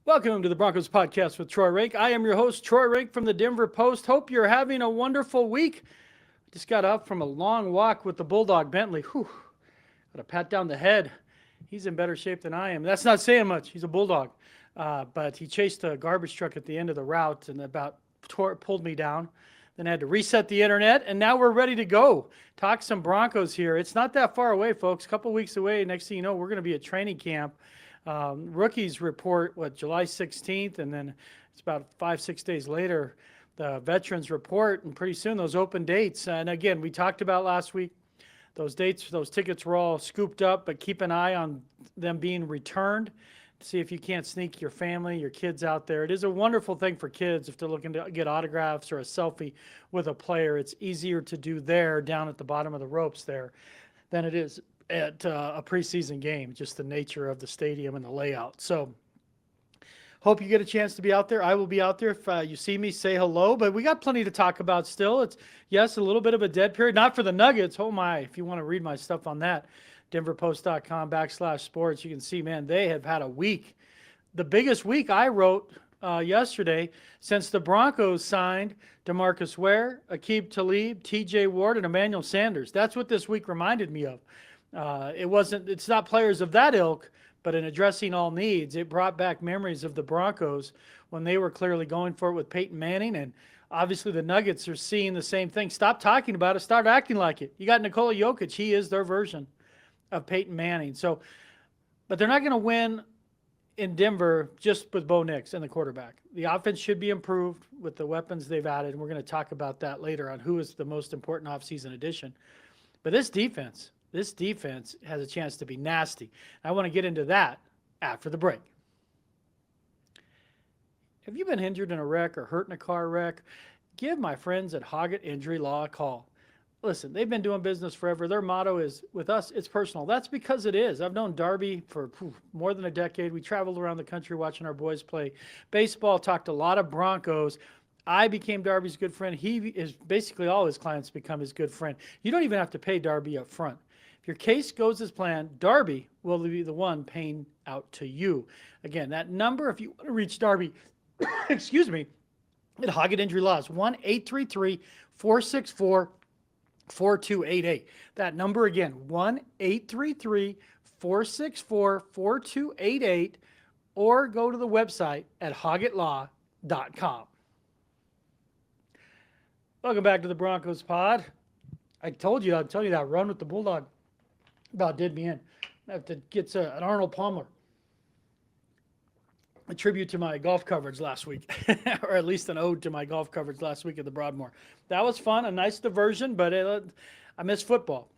Welcome to the Broncos podcast with Troy Renck. I am your host, Troy Renck from the Denver Post. Hope you're having a wonderful week. Just got up from a long walk with the Bulldog Bentley. Whew, got a pat down the head. He's in better shape than I am. That's not saying much. He's a Bulldog. But he chased a garbage truck at the end of the route and pulled me down. Then I had to reset the internet, and now we're ready to go. Talk some Broncos here. It's not that far away, folks. A couple weeks away. Next thing you know, we're going to be at training camp. Rookies report, July 16th, and then it's about 5-6 days later, the veterans report, and pretty soon those open dates. And again, we talked about last week, those dates, those tickets were all scooped up, but keep an eye on them being returned. See if you can't sneak your family, your kids out there. It is a wonderful thing for kids if they're looking to get autographs or a selfie with a player. It's easier to do there down at the bottom of the ropes there than it is at a preseason game, just the nature of the stadium and the layout. So hope you get a chance to be out there. I will be out there. If you see me, say hello. But we got plenty to talk about still. It's, yes, a little bit of a dead period. Not for the Nuggets. Oh, my. If you want to read my stuff on that, denverpost.com/sports. You can see, man, they have had a week. The biggest week I wrote yesterday since the Broncos signed DeMarcus Ware, Aqib Talib, TJ Ward, and Emmanuel Sanders. That's what this week reminded me of. It's not players of that ilk, but in addressing all needs, it brought back memories of the Broncos when they were clearly going for it with Peyton Manning. And obviously the Nuggets are seeing the same thing. Stop talking about it. Start acting like it. You got Nikola Jokic. He is their version of Peyton Manning. So, but they're not going to win in Denver just with Bo Nix and the quarterback. The offense should be improved with the weapons they've added. And we're going to talk about that later on who is the most important offseason addition. But this defense has a chance to be nasty. I want to get into that after the break. Have you been injured in a wreck or hurt in a car wreck? Give my friends at Hoggatt Injury Law a call. Listen, they've been doing business forever. Their motto is, with us, it's personal. That's because it is. I've known Darby for more than a decade. We traveled around the country watching our boys play baseball, talked a lot of Broncos. I became Darby's good friend. He is basically all his clients become his good friend. You don't even have to pay Darby up front. If your case goes as planned, Darby will be the one paying out to you. Again, that number, if you want to reach Darby, excuse me, at Hoggatt Injury Law is 1-833-464-4288. That number again, 1-833-464-4288, or go to the website at hoggattlaw.com. Welcome back to the Broncos pod. I told you, I'd tell you that run with the Bulldog about did me in. I have to get an Arnold Palmer. A tribute to my golf coverage last week, or at least an ode to my golf coverage last week at the Broadmoor. That was fun, a nice diversion, but I miss football.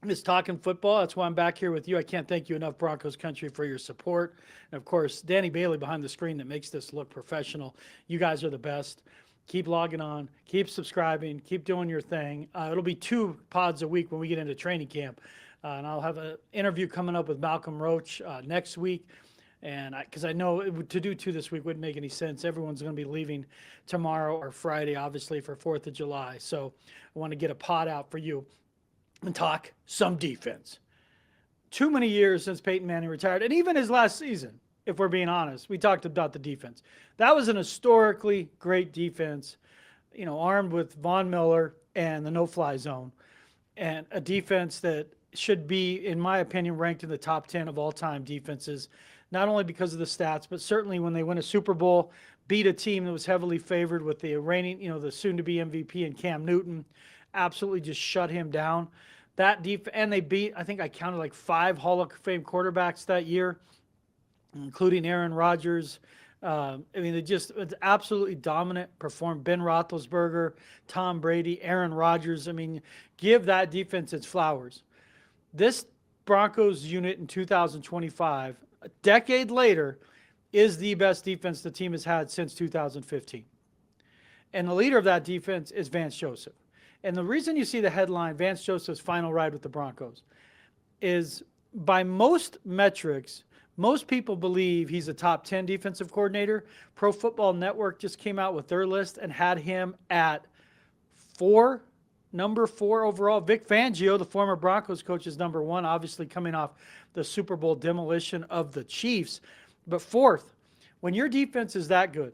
I miss talking football. That's why I'm back here with you. I can't thank you enough, Broncos country, for your support. And, of course, Danny Bailey behind the screen that makes this look professional. You guys are the best. Keep logging on. Keep subscribing. Keep doing your thing. It'll be 2 pods a week when we get into training camp. And I'll have an interview coming up with Malcolm Roach next week. And because I know to do 2 this week wouldn't make any sense. Everyone's going to be leaving tomorrow or Friday, obviously, for 4th of July. So I want to get a pod out for you and talk some defense. Too many years since Peyton Manning retired. And even his last season, if we're being honest, we talked about the defense. That was an historically great defense, armed with Von Miller and the no-fly zone. And a defense that should be, in my opinion, ranked in the top 10 of all-time defenses, not only because of the stats, but certainly when they win a Super Bowl, beat a team that was heavily favored with the reigning, the soon-to-be MVP and Cam Newton, absolutely just shut him down. That and they beat, I think I counted like 5 Hall of Fame quarterbacks that year, including Aaron Rodgers. They just absolutely dominant, performed. Ben Roethlisberger, Tom Brady, Aaron Rodgers. Give that defense its flowers. This Broncos unit in 2025, a decade later, is the best defense the team has had since 2015. And the leader of that defense is Vance Joseph. And the reason you see the headline, Vance Joseph's final ride with the Broncos, is by most metrics, most people believe he's a top 10 defensive coordinator. Pro Football Network just came out with their list and had him at number 4 overall. Vic Fangio, the former Broncos coach, is number 1, obviously coming off the Super Bowl demolition of the Chiefs. But 4th When your defense is that good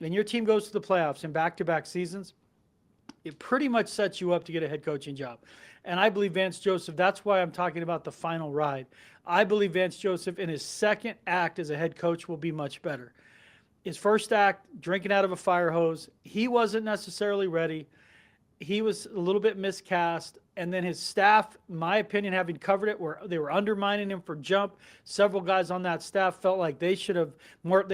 and your team goes to the playoffs in back-to-back seasons, it pretty much sets you up to get a head coaching job. And I believe Vance Joseph, that's why I'm talking about the final ride. I believe Vance Joseph in his second act as a head coach will be much better. His first act, drinking out of a fire hose, he wasn't necessarily ready. He was a little bit miscast. And then his staff, in my opinion, having covered it, they were undermining him for jump. Several guys on that staff felt like they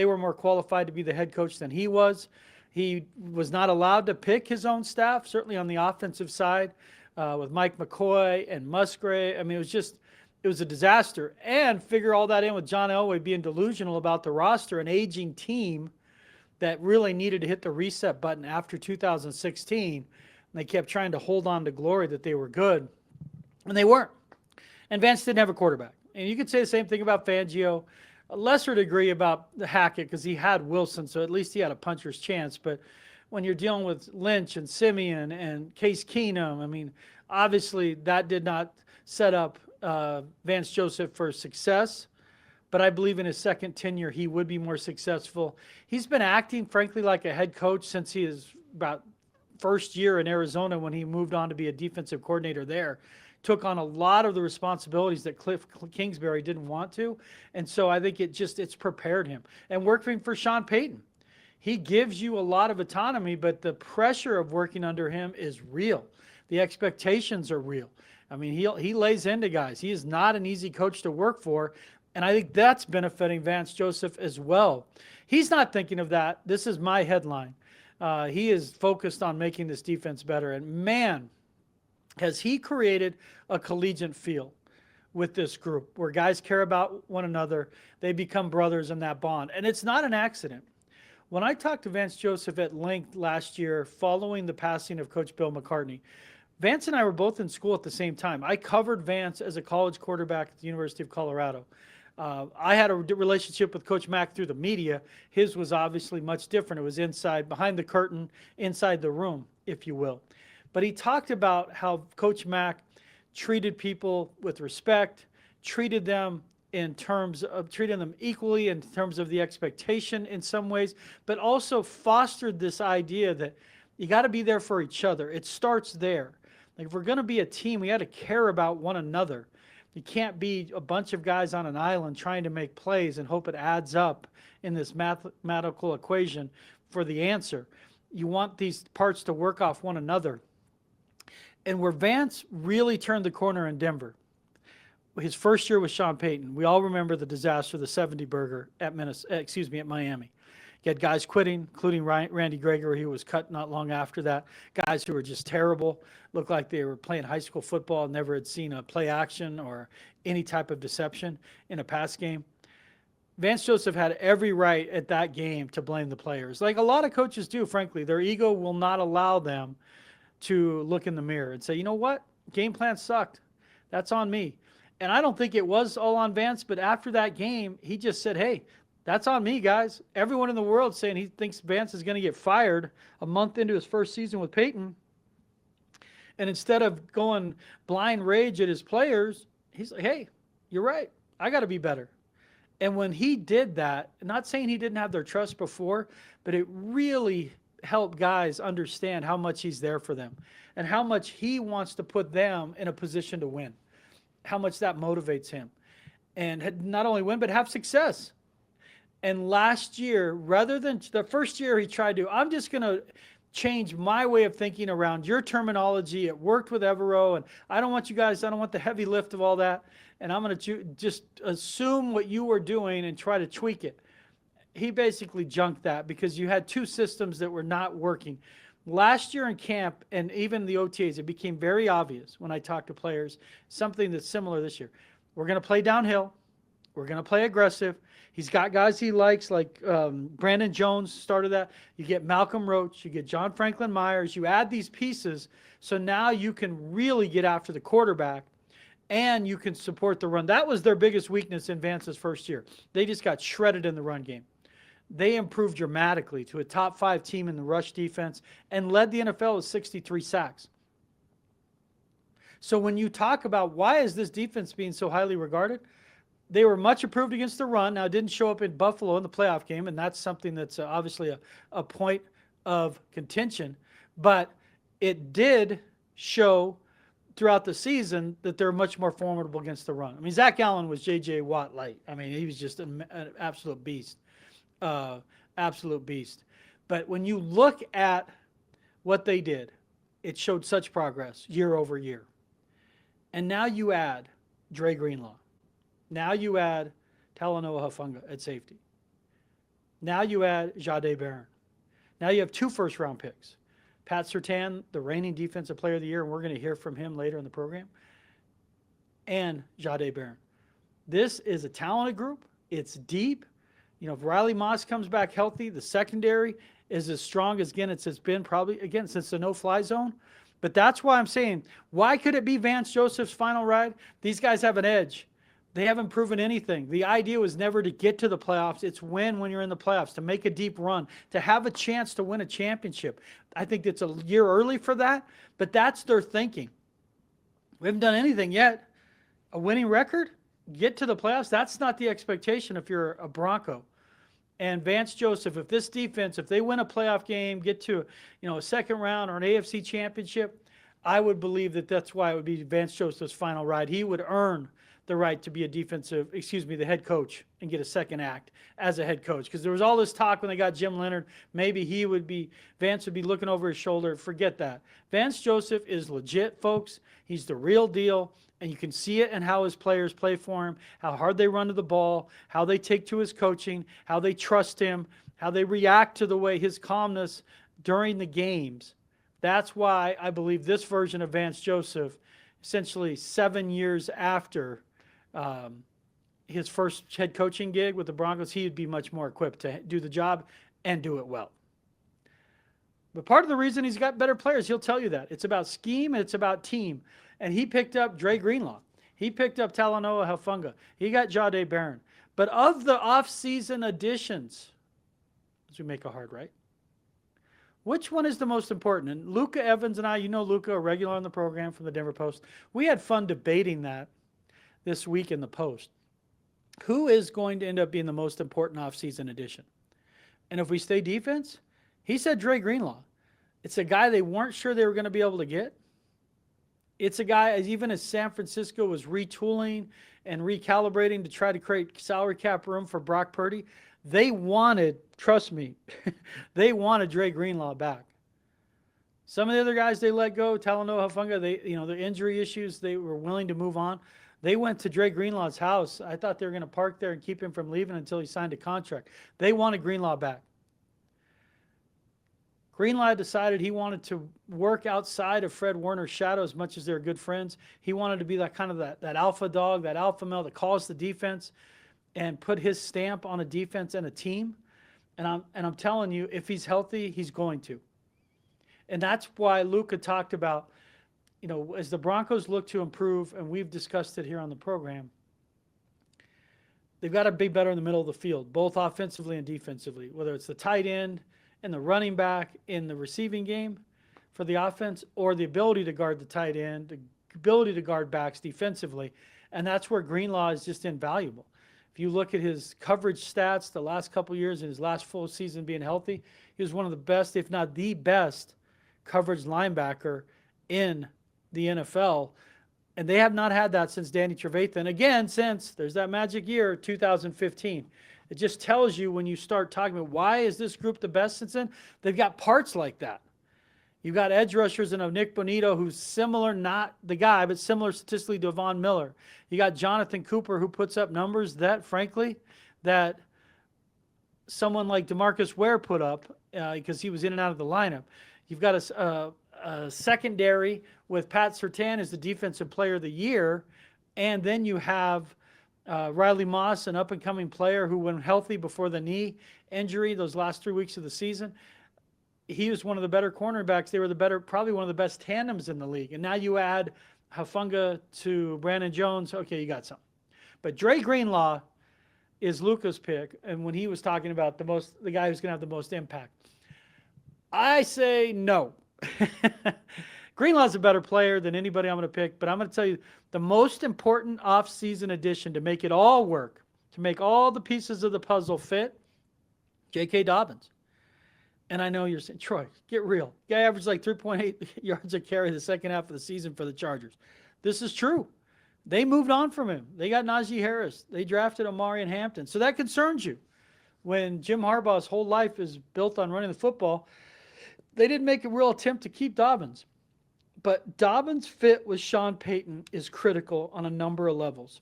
were more qualified to be the head coach than he was. He was not allowed to pick his own staff, certainly on the offensive side, with Mike McCoy and Musgrave. I mean, it was a disaster. And figure all that in with John Elway being delusional about the roster, an aging team that really needed to hit the reset button after 2016. And they kept trying to hold on to glory that they were good, and they weren't. And Vance didn't have a quarterback. And you could say the same thing about Fangio, a lesser degree about the Hackett because he had Wilson, so at least he had a puncher's chance. But when you're dealing with Lynch and Simeon and Case Keenum, I mean, obviously that did not set up Vance Joseph for success. But I believe in his second tenure, he would be more successful. He's been acting, frankly, like a head coach since he is about first year in Arizona when he moved on to be a defensive coordinator there. Took on a lot of the responsibilities that Cliff Kingsbury didn't want to. And so I think it's prepared him. And working for Sean Payton, he gives you a lot of autonomy, but the pressure of working under him is real. The expectations are real. I mean, he lays into guys. He is not an easy coach to work for. And I think that's benefiting Vance Joseph as well. He's not thinking of that. This is my headline. He is focused on making this defense better. And man, has he created a collegiate feel with this group where guys care about one another. They become brothers in that bond. And it's not an accident. When I talked to Vance Joseph at length last year following the passing of Coach Bill McCartney, Vance and I were both in school at the same time. I covered Vance as a college quarterback at the University of Colorado. I had a relationship with Coach Mack through the media. His was obviously much different. It was inside, behind the curtain, inside the room, if you will. But he talked about how Coach Mack treated people with respect, treated them in terms of treating them equally in terms of the expectation in some ways, but also fostered this idea that you got to be there for each other. It starts there. Like if we're going to be a team, we got to care about one another. You can't be a bunch of guys on an island trying to make plays and hope it adds up in this mathematical equation for the answer. You want these parts to work off one another. And where Vance really turned the corner in Denver, his first year with Sean Payton, we all remember the disaster, the 70 burger at Miami. You had guys quitting, including Randy Gregory, who was cut not long after that. Guys who were just terrible, looked like they were playing high school football, never had seen a play action or any type of deception in a pass game. Vance Joseph had every right at that game to blame the players. Like a lot of coaches do, frankly. Their ego will not allow them to look in the mirror and say, you know what? Game plan sucked. That's on me. And I don't think it was all on Vance, but after that game, he just said, hey, that's on me, guys. Everyone in the world saying he thinks Vance is going to get fired a month into his first season with Payton. And instead of going blind rage at his players, he's like, hey, you're right. I got to be better. And when he did that, not saying he didn't have their trust before, but it really helped guys understand how much he's there for them and how much he wants to put them in a position to win, how much that motivates him. And not only win, but have success. And last year, rather than the first year he tried to, I'm just going to change my way of thinking around your terminology. It worked with Evero, and I don't want the heavy lift of all that. And I'm going to just assume what you were doing and try to tweak it. He basically junked that because you had two systems that were not working. Last year in camp and even the OTAs, it became very obvious when I talked to players, something that's similar this year. We're going to play downhill. We're going to play aggressive. He's got guys he likes, like Brandon Jones started that. You get Malcolm Roach. You get John Franklin Myers. You add these pieces, so now you can really get after the quarterback, and you can support the run. That was their biggest weakness in Vance's first year. They just got shredded in the run game. They improved dramatically to a top 5 team in the rush defense and led the NFL with 63 sacks. So when you talk about why is this defense being so highly regarded, They were much improved against the run. Now, it didn't show up in Buffalo in the playoff game, and that's something that's obviously a point of contention. But it did show throughout the season that they're much more formidable against the run. I mean, Zach Allen was J.J. Watt light. I mean, he was just an absolute beast. Absolute beast. But when you look at what they did, it showed such progress year over year. And now you add Dre Greenlaw. Now you add Talanoa Hufanga at safety. Now you add Jahdae Barron. Now you have 2 first-round picks. Pat Surtain, the reigning Defensive Player of the Year, and we're going to hear from him later in the program, and Jahdae Barron. This is a talented group. It's deep. You know, if Riley Moss comes back healthy, the secondary is as strong as, again, it's been probably, again, since the no-fly zone. But that's why I'm saying, why could it be Vance Joseph's final ride? These guys have an edge. They haven't proven anything. The idea was never to get to the playoffs. It's when you're in the playoffs, to make a deep run, to have a chance to win a championship. I think it's a year early for that, but that's their thinking. We haven't done anything yet. A winning record, get to the playoffs, that's not the expectation if you're a Bronco. And Vance Joseph, if this defense, if they win a playoff game, get to a second round or an AFC championship, I would believe that that's why it would be Vance Joseph's final ride. He would earn the right to be the head coach and get a second act as a head coach. Because there was all this talk when they got Jim Leonard, maybe Vance would be looking over his shoulder. Forget that. Vance Joseph is legit, folks. He's the real deal. And you can see it in how his players play for him, how hard they run to the ball, how they take to his coaching, how they trust him, how they react to the way his calmness during the games. That's why I believe this version of Vance Joseph, essentially 7 years after his first head coaching gig with the Broncos, he would be much more equipped to do the job and do it well. But part of the reason he's got better players, he'll tell you that. It's about scheme and it's about team. And he picked up Dre Greenlaw. He picked up Talanoa Hufanga. He got Jahdae Barron. But of the offseason additions, as we make a hard right, which one is the most important? And Luca Evans and I, Luca, a regular on the program from the Denver Post, we had fun debating that this week in the Post. Who is going to end up being the most important offseason addition? And if we stay defense, he said Dre Greenlaw. It's a guy they weren't sure they were going to be able to get. It's a guy, even as San Francisco was retooling and recalibrating to try to create salary cap room for Brock Purdy, they wanted, trust me, they wanted Dre Greenlaw back. Some of the other guys they let go, Talanoa Hufanga, the injury issues, they were willing to move on. They went to Dre Greenlaw's house. I thought they were going to park there and keep him from leaving until he signed a contract. They wanted Greenlaw back. Greenlaw decided he wanted to work outside of Fred Warner's shadow as much as they're good friends. He wanted to be that alpha dog, that alpha male that calls the defense and put his stamp on a defense and a team. And I'm telling you, if he's healthy, he's going to. And that's why Luca talked about, as the Broncos look to improve, and we've discussed it here on the program, they've got to be better in the middle of the field, both offensively and defensively, whether it's the tight end and the running back in the receiving game for the offense, or the ability to guard the tight end, the ability to guard backs defensively. And that's where Greenlaw is just invaluable. If you look at his coverage stats the last couple of years in his last full season being healthy, he was one of the best, if not the best, coverage linebacker in the NFL. And they have not had that since Danny Trevathan. Again, since there's that magic year, 2015. It just tells you when you start talking about why is this group the best since then, they've got parts like that. You've got edge rushers in Nick Bonito, who's similar, not the guy, but similar statistically to Von Miller. You got Jonathan Cooper, who puts up numbers that, frankly, that someone like DeMarcus Ware put up because he was in and out of the lineup. You've got a secondary with Pat Surtain as the Defensive Player of the Year, and then you have Riley Moss, an up-and-coming player who went healthy before the knee injury those last 3 weeks of the season. He was one of the better cornerbacks. They were probably one of the best tandems in the league. And now you add Hufanga to Brandon Jones. Okay, you got something. But Dre Greenlaw is Luca's pick, and when he was talking about the guy who's going to have the most impact, I say no. Greenlaw's a better player than anybody I'm going to pick, but I'm going to tell you the most important offseason addition to make it all work, to make all the pieces of the puzzle fit, J.K. Dobbins. And I know you're saying, Troy, get real. Guy averaged like 3.8 yards a carry the second half of the season for the Chargers. This is true. They moved on from him. They got Najee Harris. They drafted Amari and Hampton. So that concerns you. When Jim Harbaugh's whole life is built on running the football, they didn't make a real attempt to keep Dobbins. But Dobbins' fit with Sean Payton is critical on a number of levels.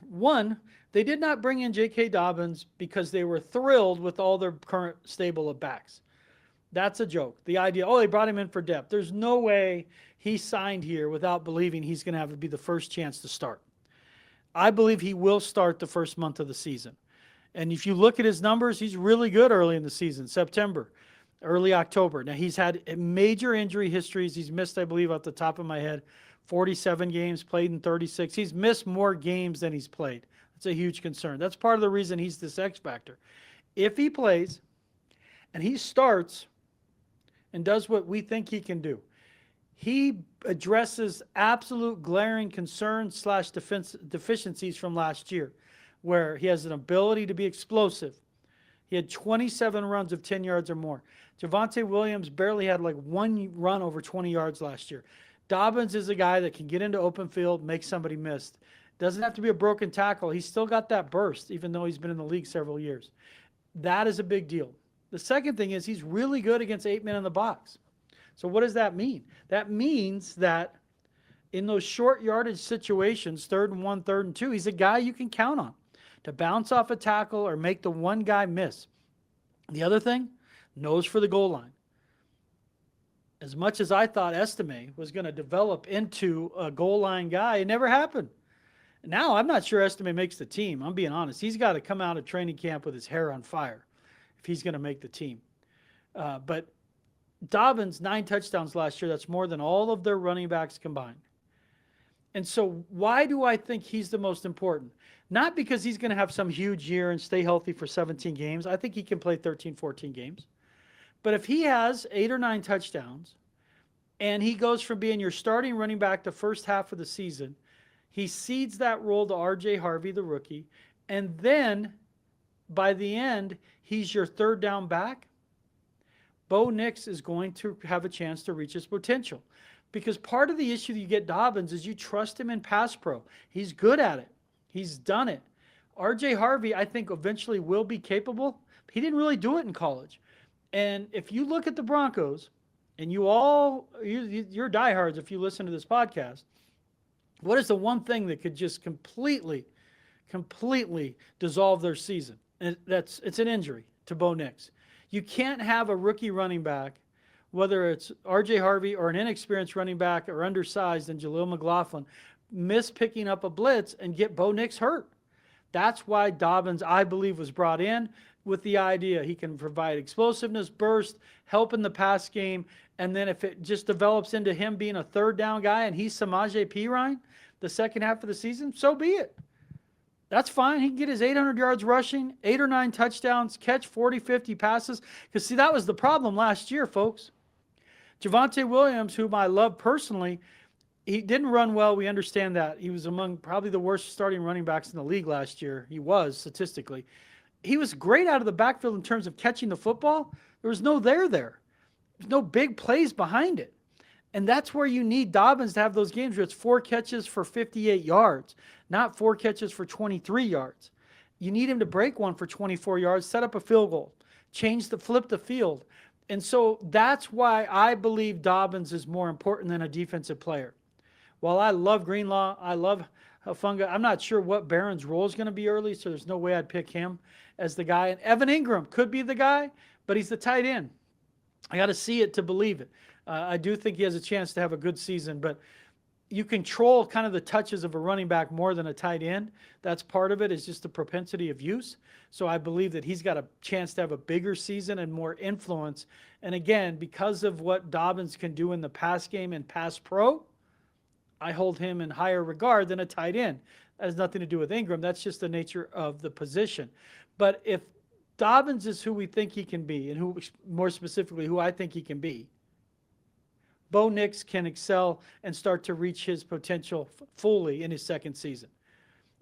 One, they did not bring in J.K. Dobbins because they were thrilled with all their current stable of backs. That's a joke. The idea, they brought him in for depth. There's no way he signed here without believing he's going to have to be the first chance to start. I believe he will start the first month of the season. And if you look at his numbers, he's really good early in the season, September, early October. Now, he's had major injury histories. He's missed, I believe, off the top of my head, 47 games, played in 36. He's missed more games than he's played. That's a huge concern. That's part of the reason he's this X factor. If he plays and he starts and does what we think he can do, he addresses absolute glaring concerns / deficiencies from last year, where he has an ability to be explosive. He had 27 runs of 10 yards or more. Javonte Williams barely had like one run over 20 yards last year. Dobbins is a guy that can get into open field, make somebody miss. Doesn't have to be a broken tackle. He's still got that burst, even though he's been in the league several years. That is a big deal. The second thing is he's really good against 8 men in the box. So what does that mean? That means that in those short yardage situations, 3rd and 1, 3rd and 2, he's a guy you can count on to bounce off a tackle or make the one guy miss. The other thing, nose for the goal line. As much as I thought Estime was going to develop into a goal line guy, it never happened. Now, I'm not sure Estime makes the team. I'm being honest. He's got to come out of training camp with his hair on fire if he's going to make the team. But Dobbins, 9 touchdowns last year. That's more than all of their running backs combined. And so why do I think he's the most important? Not because he's going to have some huge year and stay healthy for 17 games. I think he can play 13, 14 games. But if he has 8 or 9 touchdowns and he goes from being your starting running back the first half of the season, he cedes that role to R.J. Harvey, the rookie, and then by the end, he's your 3rd down back. Bo Nix is going to have a chance to reach his potential, because part of the issue that you get Dobbins is you trust him in pass pro. He's good at it. He's done it. R.J. Harvey, I think, eventually will be capable. He didn't really do it in college. And if you look at the Broncos, and you're diehards if you listen to this podcast, what is the one thing that could just completely dissolve their season? And it's an injury to Bo Nix. You can't have a rookie running back, whether it's R.J. Harvey or an inexperienced running back or undersized and Jaleel McLaughlin, miss picking up a blitz and get Bo Nix hurt. That's why Dobbins, I believe, was brought in with the idea he can provide explosiveness, burst, help in the pass game, and then if it just develops into him being a 3rd down guy and he's Samaje Perine the second half of the season, so be it. That's fine. He can get his 800 yards rushing, 8 or 9 touchdowns, catch 40, 50 passes. Because, see, that was the problem last year, folks. Javonte Williams, whom I love personally, he didn't run well. We understand that. He was among probably the worst starting running backs in the league last year. He was, statistically. He was great out of the backfield in terms of catching the football. There was no there. There's no big plays behind it. And that's where you need Dobbins to have those games where it's 4 catches for 58 yards, not 4 catches for 23 yards. You need him to break one for 24 yards, set up a field goal, flip the field. And so that's why I believe Dobbins is more important than a defensive player. While I love Greenlaw, I love Hufanga, I'm not sure what Barron's role is going to be early, so there's no way I'd pick him as the guy. And Evan Ingram could be the guy, but he's the tight end. I got to see it to believe it. I do think he has a chance to have a good season, but you control kind of the touches of a running back more than a tight end. That's part of it, is just the propensity of use. So I believe that he's got a chance to have a bigger season and more influence. And again, because of what Dobbins can do in the pass game and pass pro, I hold him in higher regard than a tight end. That has nothing to do with Ingram. That's just the nature of the position. But if Dobbins is who we think he can be, and who, more specifically, who I think he can be, Bo Nix can excel and start to reach his potential fully in his second season.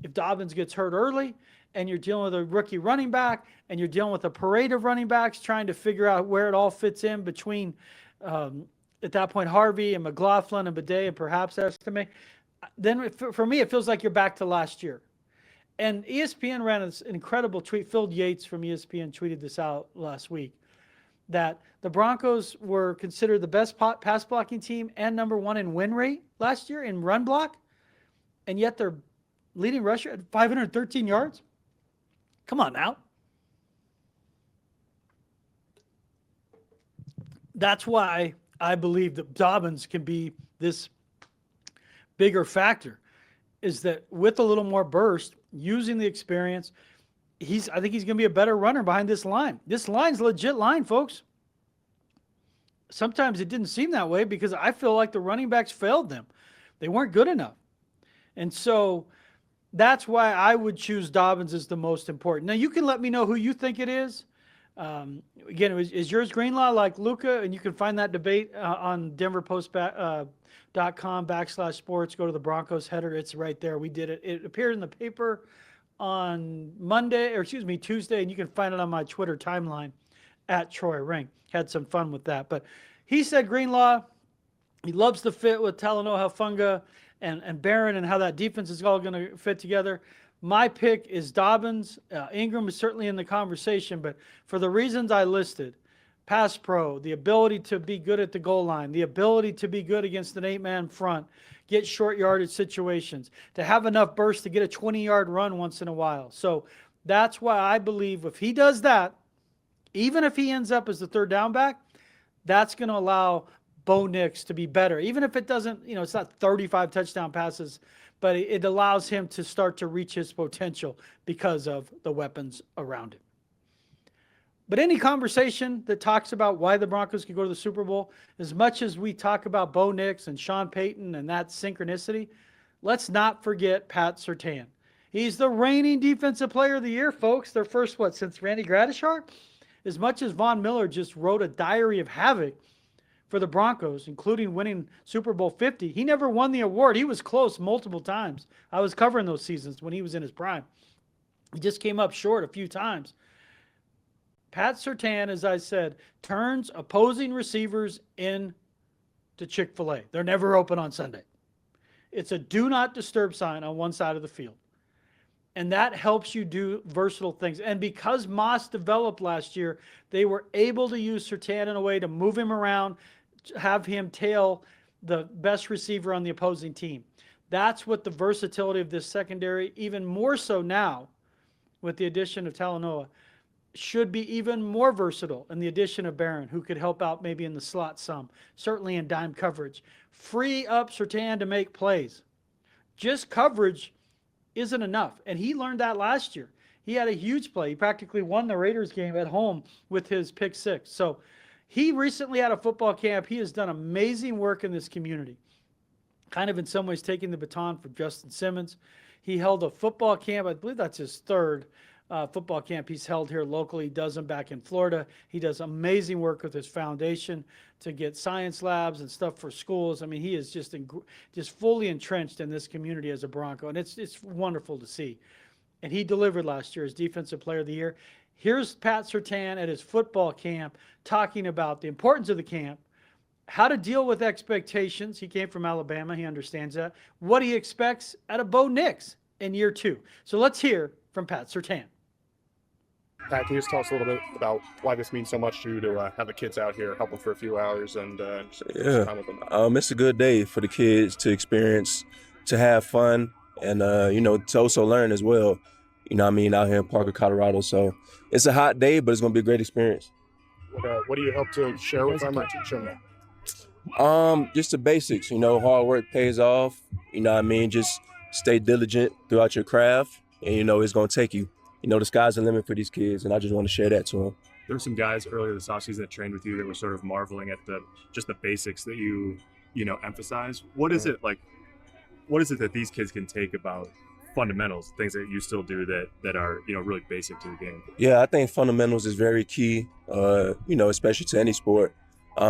If Dobbins gets hurt early and you're dealing with a rookie running back and you're dealing with a parade of running backs trying to figure out where it all fits in between, at that point, Harvey and McLaughlin and Bidet and perhaps Estime, then for me, it feels like you're back to last year. And ESPN ran an incredible tweet. Phil Yates from ESPN tweeted this out last week, that the Broncos were considered the best pass blocking team and number one in win rate last year in run block, and yet they're leading rusher at 513 yards. Come on now. That's why I believe that Dobbins can be this bigger factor, is that with a little more burst, using the experience, I think he's going to be a better runner behind this line. This line's a legit line, folks. Sometimes it didn't seem that way because I feel like the running backs failed them. They weren't good enough. And so that's why I would choose Dobbins as the most important. Now, you can let me know who you think it is. Again, is yours Greenlaw like Luka? And you can find that debate on denverpost.com/sports. Go to the Broncos header. It's right there. We did it. It appeared in the paper on Tuesday, and you can find it on my Twitter timeline at Troy Renck. Had some fun with that. But he said Greenlaw, he loves the fit with Talanoa Hufanga and Barron and how that defense is all going to fit together. My pick is Dobbins. Ingram is certainly in the conversation, but for the reasons I listed, pass pro, the ability to be good at the goal line, the ability to be good against an 8-man front, get short yardage situations, to have enough burst to get a 20-yard run once in a while. So that's why I believe if he does that, even if he ends up as the third down back, that's going to allow Bo Nix to be better. Even if it doesn't, it's not 35 touchdown passes, but it allows him to start to reach his potential because of the weapons around him. But any conversation that talks about why the Broncos could go to the Super Bowl, as much as we talk about Bo Nix and Sean Payton and that synchronicity, let's not forget Pat Surtain. He's the reigning Defensive Player of the Year, folks. Their first, since Randy Gradishar? As much as Von Miller just wrote a diary of havoc for the Broncos, including winning Super Bowl 50, he never won the award. He was close multiple times. I was covering those seasons when he was in his prime. He just came up short a few times. Pat Surtain, as I said, turns opposing receivers into Chick-fil-A. They're never open on Sunday. It's a do not disturb sign on one side of the field. And that helps you do versatile things. And because Moss developed last year, they were able to use Surtain in a way to move him around, have him tail the best receiver on the opposing team. That's what the versatility of this secondary, even more so now with the addition of Talanoa, should be even more versatile in the addition of Barron, who could help out maybe in the slot some, certainly in dime coverage. Free up Surtain to make plays. Just coverage isn't enough, and he learned that last year. He had a huge play. He practically won the Raiders game at home with his pick six. So he recently had a football camp. He has done amazing work in this community, kind of in some ways taking the baton from Justin Simmons. He held a football camp. I believe that's his third football camp he's held here locally. He does them back in Florida. He does amazing work with his foundation to get science labs and stuff for schools. I mean, he is just fully entrenched in this community as a Bronco, and it's wonderful to see. And he delivered last year as Defensive Player of the Year. Here's Pat Surtain at his football camp talking about the importance of the camp, how to deal with expectations. He came from Alabama. He understands that. What he expects out of Bo Nix in year two. So let's hear from Pat Surtain. Pat, can you just tell us a little bit about why this means so much to you to have the kids out here, help them for a few hours, and spend time with them? It's a good day for the kids to experience, to have fun, and to also learn as well. Out here in Parker, Colorado. So it's a hot day, but it's going to be a great experience. What do you hope to share with them or teach them? Just the basics. Hard work pays off. Just stay diligent throughout your craft, and it's going to take you. The sky's the limit for these kids, and I just want to share that to them. There were some guys earlier this offseason that trained with you that were sort of marveling at the basics that you emphasize. What is it like? What is it that these kids can take about fundamentals, things that you still do that are really basic to the game? Yeah, I think fundamentals is very key. Especially to any sport.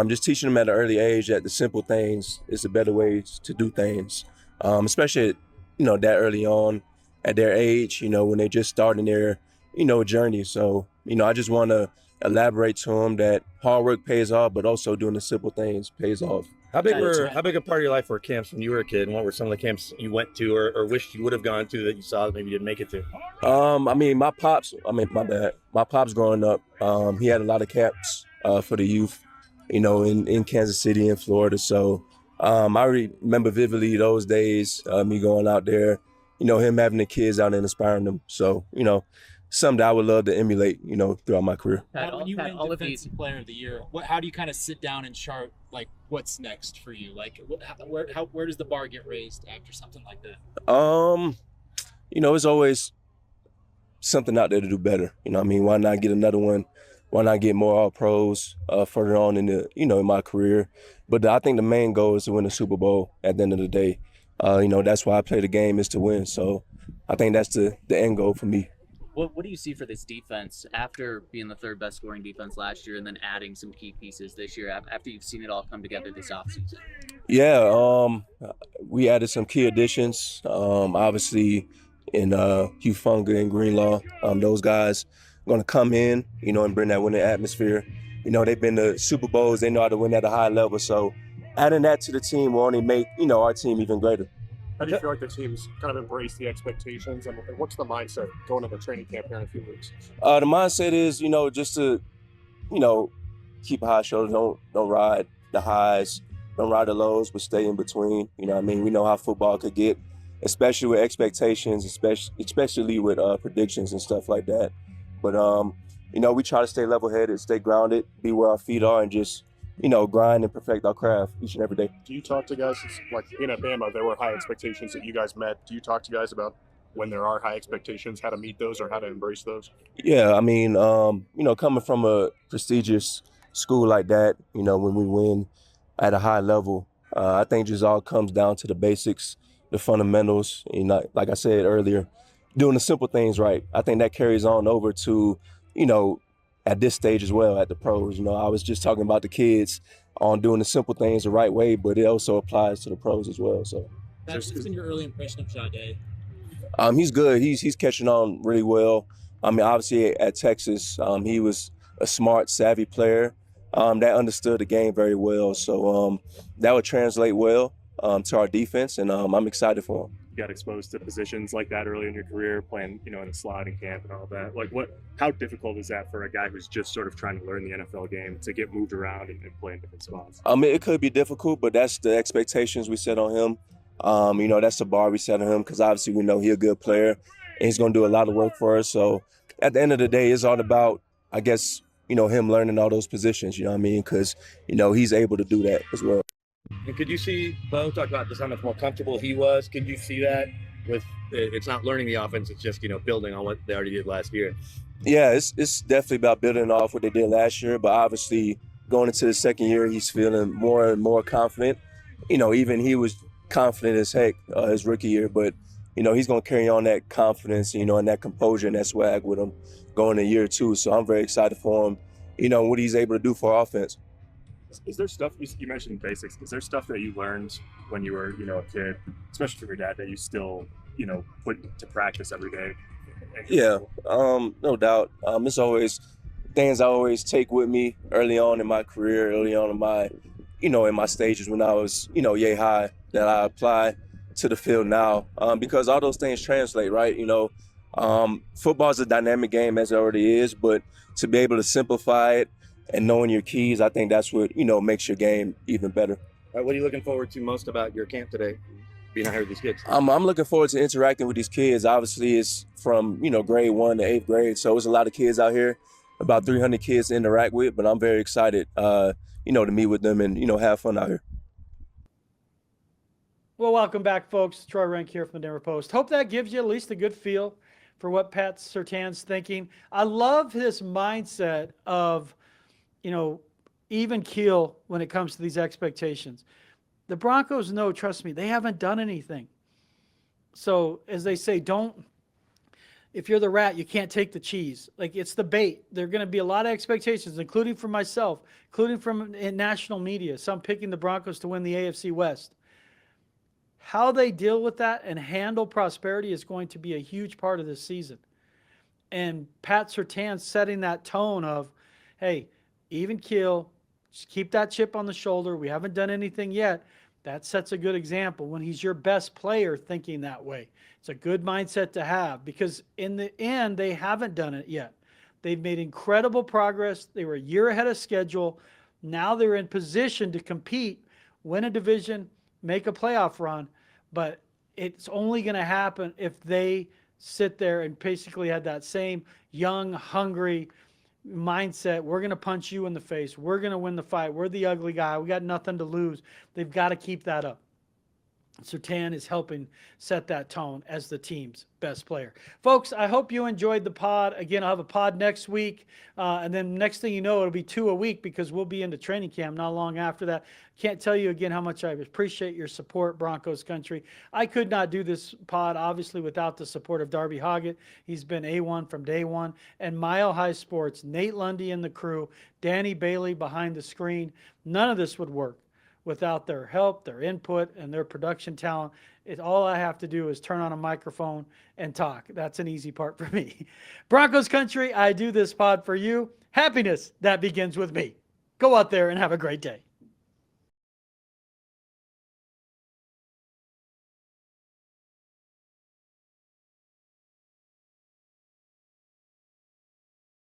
just teaching them at an early age that the simple things is the better ways to do things, especially that early on at their age, when they're just starting their journey. So I just want to elaborate to them that hard work pays off, but also doing the simple things pays off. How big a part of your life were camps when you were a kid, and what were some of the camps you went to or wished you would have gone to that you saw that maybe you didn't make it to? My pops growing up, he had a lot of camps for the youth, in Kansas City and Florida. So I remember vividly those days, me going out there, him having the kids out and inspiring them. So, something that I would love to emulate, throughout my career. When you win Defensive Player of the Year, how do you kind of sit down and chart like what's next for you? Like, where does the bar get raised after something like that? It's always something out there to do better. Why not get another one? Why not get more All Pros further on in the in my career? But I think the main goal is to win a Super Bowl at the end of the day. That's why I play the game, is to win. So I think that's the end goal for me. What do you see for this defense after being the third best scoring defense last year and then adding some key pieces this year after you've seen it all come together this offseason? Yeah, we added some key additions, obviously in Hugh and Greenlaw. Those guys are going to come in, and bring that winning atmosphere. They've been to Super Bowls. They know how to win at a high level. So adding that to the team will only make, our team even greater. How do you feel like the team's kind of embraced the expectations, and what's the mindset going into training camp here in a few weeks? The mindset is, just to, keep a high shoulder. Don't ride the highs, don't ride the lows, but stay in between. We know how football could get, especially with expectations, especially with predictions and stuff like that. But we try to stay level-headed, stay grounded, be where our feet are, and just grind and perfect our craft each and every day. Do you talk to guys, like in Alabama, there were high expectations that you guys met. Do you talk to guys about when there are high expectations, how to meet those or how to embrace those? Yeah, coming from a prestigious school like that, when we win at a high level, I think just all comes down to the basics, the fundamentals. Like I said earlier, doing the simple things right. I think that carries on over to, at this stage as well, at the pros. I was just talking about the kids on doing the simple things the right way, but it also applies to the pros as well. So What's been your early impression of Sade? He's good. He's catching on really well. Obviously at Texas, he was a smart, savvy player that understood the game very well. So that would translate well to our defense, and I'm excited for him. You got exposed to positions like that early in your career, playing, in a slot in camp and all that. Like, how difficult is that for a guy who's just sort of trying to learn the NFL game to get moved around and play in different spots? It could be difficult, but that's the expectations we set on him. That's the bar we set on him, because obviously we know he's a good player and he's going to do a lot of work for us. So at the end of the day, it's all about, I guess, him learning all those positions, because, he's able to do that as well. And could you see, Bo talked about just how much more comfortable he was. Could you see that with, it's not learning the offense, it's just, building on what they already did last year? Yeah, it's definitely about building off what they did last year, but obviously going into the second year, he's feeling more and more confident. Even he was confident as heck his rookie year, but, he's going to carry on that confidence, and that composure and that swag with him going in year two. So I'm very excited for him, what he's able to do for our offense. Is there stuff, you mentioned basics, is there stuff that you learned when you were, a kid, especially from your dad, that you still, put to practice every day? Yeah, no doubt. It's always things I always take with me early on in my career, early on in my, in my stages when I was, yay high, that I apply to the field now, because all those things translate, right? Football is a dynamic game as it already is, but to be able to simplify it and knowing your keys, I think that's what, makes your game even better. All right, what are you looking forward to most about your camp today, being out here with these kids? I'm looking forward to interacting with these kids. Obviously, it's from, grade 1 to 8th grade, so there's a lot of kids out here, about 300 kids to interact with, but I'm very excited, to meet with them and, have fun out here. Well, welcome back, folks. Troy Renck here from the Denver Post. Hope that gives you at least a good feel for what Pat Surtain's thinking. I love his mindset of, even keel when it comes to these expectations. The Broncos know, trust me, they haven't done anything. So as they say, don't if you're the rat, you can't take the cheese. Like, it's the bait. There are going to be a lot of expectations, including from myself, including from national media, some picking the Broncos to win the AFC West. How they deal with that and handle prosperity is going to be a huge part of this season. And Pat Surtain setting that tone of, hey, even keel, just keep that chip on the shoulder. We haven't done anything yet. That sets a good example when he's your best player thinking that way. It's a good mindset to have, because in the end, they haven't done it yet. They've made incredible progress. They were a year ahead of schedule. Now they're in position to compete, win a division, make a playoff run. But it's only going to happen if they sit there and basically had that same young, hungry mindset. We're going to punch you in the face. We're going to win the fight. We're the ugly guy. We got nothing to lose. They've got to keep that up. Surtain is helping set that tone as the team's best player. Folks, I hope you enjoyed the pod. Again, I'll have a pod next week. And then next thing you know, it'll be 2 a week, because we'll be into training camp not long after that. Can't tell you again how much I appreciate your support, Broncos country. I could not do this pod, obviously, without the support of Darby Hoggatt. He's been A1 from day one. And Mile High Sports, Nate Lundy and the crew, Danny Bailey behind the screen. None of this would work without their help, their input, and their production talent. All I have to do is turn on a microphone and talk. That's an easy part for me. Broncos country, I do this pod for you. Happiness, that begins with me. Go out there and have a great day.